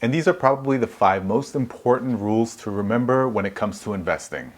And these are probably the 5 most important rules to remember when it comes to investing.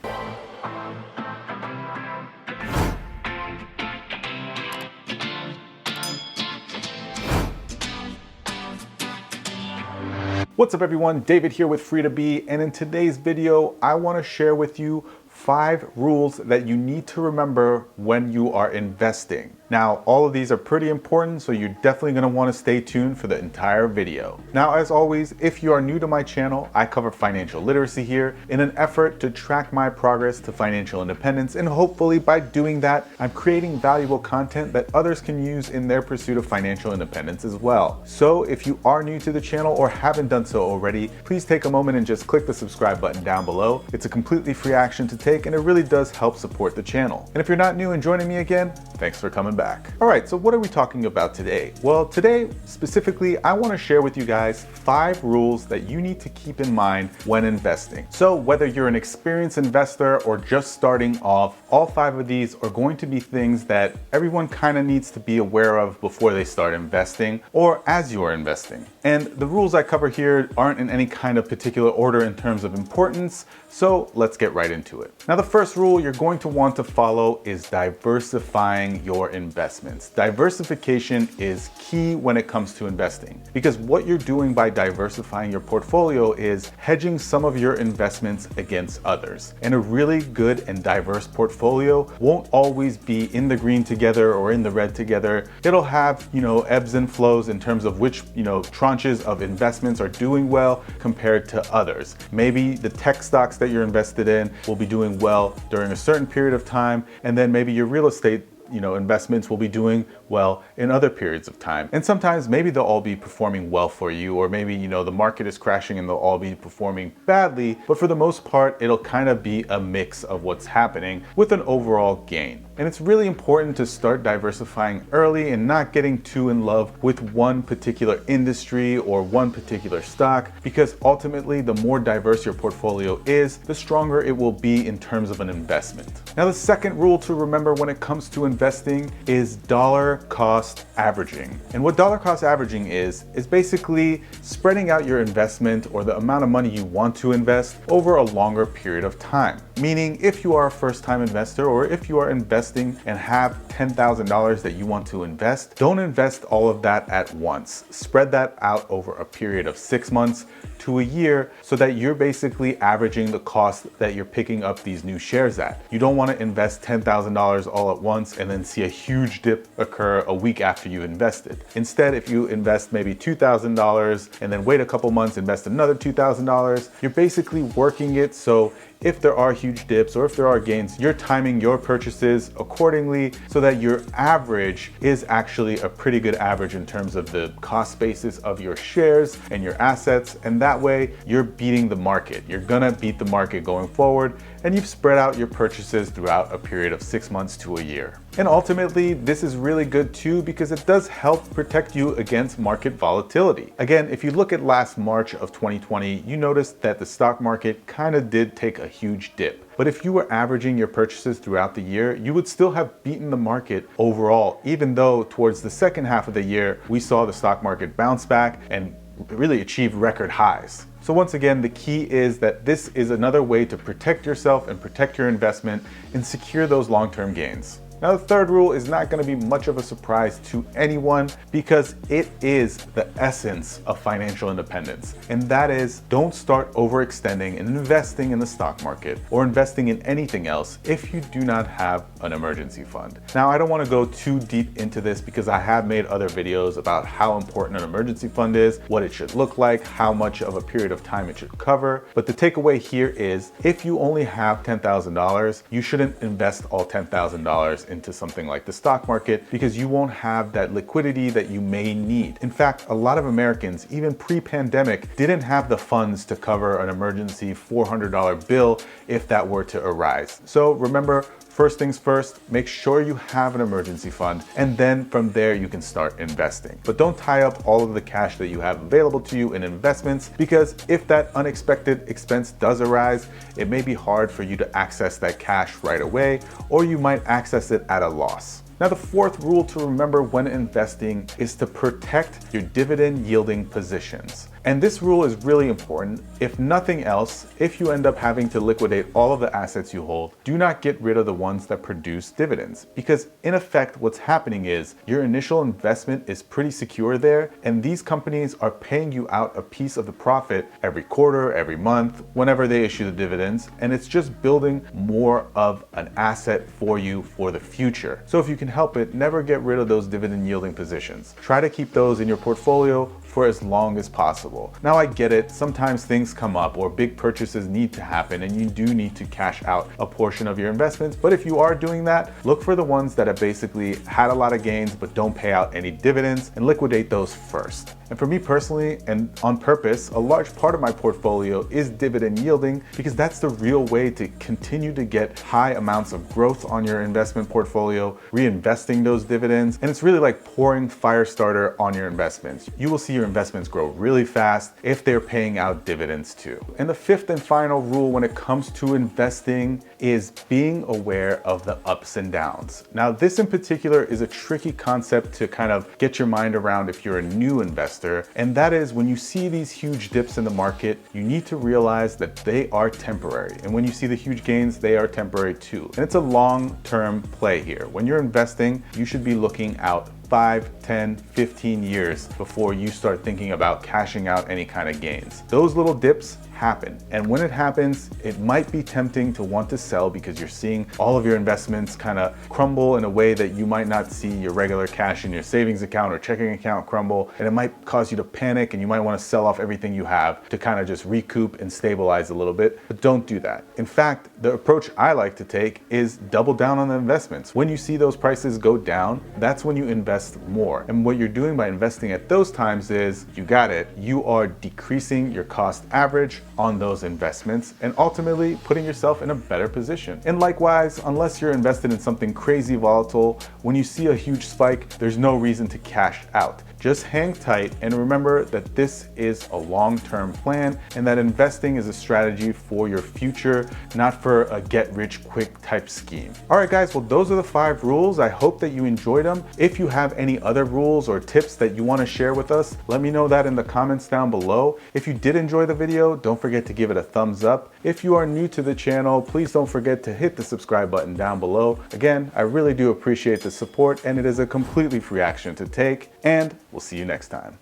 What's up everyone, David here with Free to Be, and in today's video I want to share with you 5 rules that you need to remember when you are investing. Now, all of these are pretty important, so you're definitely going to want to stay tuned for the entire video. Now, as always, if you are new to my channel, I cover financial literacy here in an effort to track my progress to financial independence, and hopefully by doing that, I'm creating valuable content that others can use in their pursuit of financial independence as well. So if you are new to the channel or haven't done so already, please take a moment and just click the subscribe button down below. It's a completely free action to take, and it really does help support the channel. And if you're not new and joining me again, thanks for coming back. All right, so what are we talking about today? Well, today specifically, I want to share with you guys 5 rules that you need to keep in mind when investing. So whether you're an experienced investor or just starting off, all 5 of these are going to be things that everyone kind of needs to be aware of before they start investing or as you are investing. And the rules I cover here aren't in any kind of particular order in terms of importance, so let's get right into it. Now, the first rule you're going to want to follow is diversifying your investments. Diversification is key when it comes to investing, because what you're doing by diversifying your portfolio is hedging some of your investments against others. And a really good and diverse portfolio won't always be in the green together or in the red together. It'll have, ebbs and flows in terms of which, tranches of investments are doing well compared to others. Maybe the tech stocks that you're invested in will be doing well during a certain period of time, and then maybe your real estate investments will be doing well in other periods of time. And sometimes maybe they'll all be performing well for you, or maybe, the market is crashing and they'll all be performing badly. But for the most part, it'll kind of be a mix of what's happening with an overall gain. And it's really important to start diversifying early and not getting too in love with one particular industry or one particular stock, because ultimately the more diverse your portfolio is, the stronger it will be in terms of an investment. Now, the second rule to remember when it comes to investing is dollar cost averaging. And what dollar cost averaging is basically spreading out your investment or the amount of money you want to invest over a longer period of time. Meaning, if you are a first-time investor or if you are investing and have $10,000 that you want to invest, don't invest all of that at once. Spread that out over a period of 6 months to a year, so that you're basically averaging the cost that you're picking up these new shares at. You don't want to invest $10,000 all at once and then see a huge dip occur a week after you invested. Instead, if you invest maybe $2,000 and then wait a couple months, invest another $2,000, you're basically working it so if there are huge dips or if there are gains, you're timing your purchases accordingly so that your average is actually a pretty good average in terms of the cost basis of your shares and your assets. And that way you're beating the market. You're gonna beat the market going forward, and you've spread out your purchases throughout a period of 6 months to a year. And ultimately, this is really good too, because it does help protect you against market volatility. Again, if you look at last March of 2020, you noticed that the stock market kind of did take a huge dip. But if you were averaging your purchases throughout the year, you would still have beaten the market overall, even though towards the second half of the year, we saw the stock market bounce back and really achieve record highs. So once again, the key is that this is another way to protect yourself and protect your investment and secure those long-term gains. Now, the third rule is not going to be much of a surprise to anyone, because it is the essence of financial independence. And that is, don't start overextending and investing in the stock market or investing in anything else if you do not have an emergency fund. Now, I don't want to go too deep into this because I have made other videos about how important an emergency fund is, what it should look like, how much of a period of time it should cover. But the takeaway here is, if you only have $10,000, you shouldn't invest all $10,000 into something like the stock market, because you won't have that liquidity that you may need. In fact, a lot of Americans, even pre-pandemic, didn't have the funds to cover an emergency $400 bill if that were to arise. So remember, First things first, make sure you have an emergency fund, and then from there you can start investing. But don't tie up all of the cash that you have available to you in investments, because if that unexpected expense does arise, it may be hard for you to access that cash right away, or you might access it at a loss. Now, the fourth rule to remember when investing is to protect your dividend yielding positions. And this rule is really important. If nothing else, if you end up having to liquidate all of the assets you hold, do not get rid of the ones that produce dividends, because in effect what's happening is your initial investment is pretty secure there, and these companies are paying you out a piece of the profit every quarter, every month, whenever they issue the dividends, and it's just building more of an asset for you for the future. So if you can help it, never get rid of those dividend yielding positions. Try to keep those in your portfolio for as long as possible. Now I get it, sometimes things come up or big purchases need to happen and you do need to cash out a portion of your investments, but if you are doing that, look for the ones that have basically had a lot of gains but don't pay out any dividends and liquidate those first. And for me personally, and on purpose, a large part of my portfolio is dividend yielding because that's the real way to continue to get high amounts of growth on your investment portfolio, reinvesting those dividends, and it's really like pouring fire starter on your investments. You will see your investments grow really fast if they're paying out dividends too. And the fifth and final rule when it comes to investing is being aware of the ups and downs. Now, this in particular is a tricky concept to kind of get your mind around if you're a new investor. And that is when you see these huge dips in the market, you need to realize that they are temporary. And when you see the huge gains, they are temporary too. And it's a long-term play here. When you're investing, you should be looking out 5, 10, 15 years before you start thinking about cashing out any kind of gains. Those little dips happen. And when it happens, it might be tempting to want to sell because you're seeing all of your investments kind of crumble in a way that you might not see your regular cash in your savings account or checking account crumble. And it might cause you to panic and you might want to sell off everything you have to kind of just recoup and stabilize a little bit. But don't do that. In fact, the approach I like to take is double down on the investments. When you see those prices go down, that's when you invest more. And what you're doing by investing at those times is, you got it, you are decreasing your cost average on those investments and ultimately putting yourself in a better position. And likewise, unless you're invested in something crazy volatile, when you see a huge spike, there's no reason to cash out. Just hang tight and remember that this is a long-term plan and that investing is a strategy for your future, not for a get-rich-quick type scheme. All right, guys, well, those are the 5 rules. I hope that you enjoyed them. If you have any other rules or tips that you want to share with us, let me know that in the comments down below. If you did enjoy the video, don't forget to give it a thumbs up. If you are new to the channel, please don't forget to hit the subscribe button down below. Again, I really do appreciate the support and it is a completely free action to take, and we'll see you next time.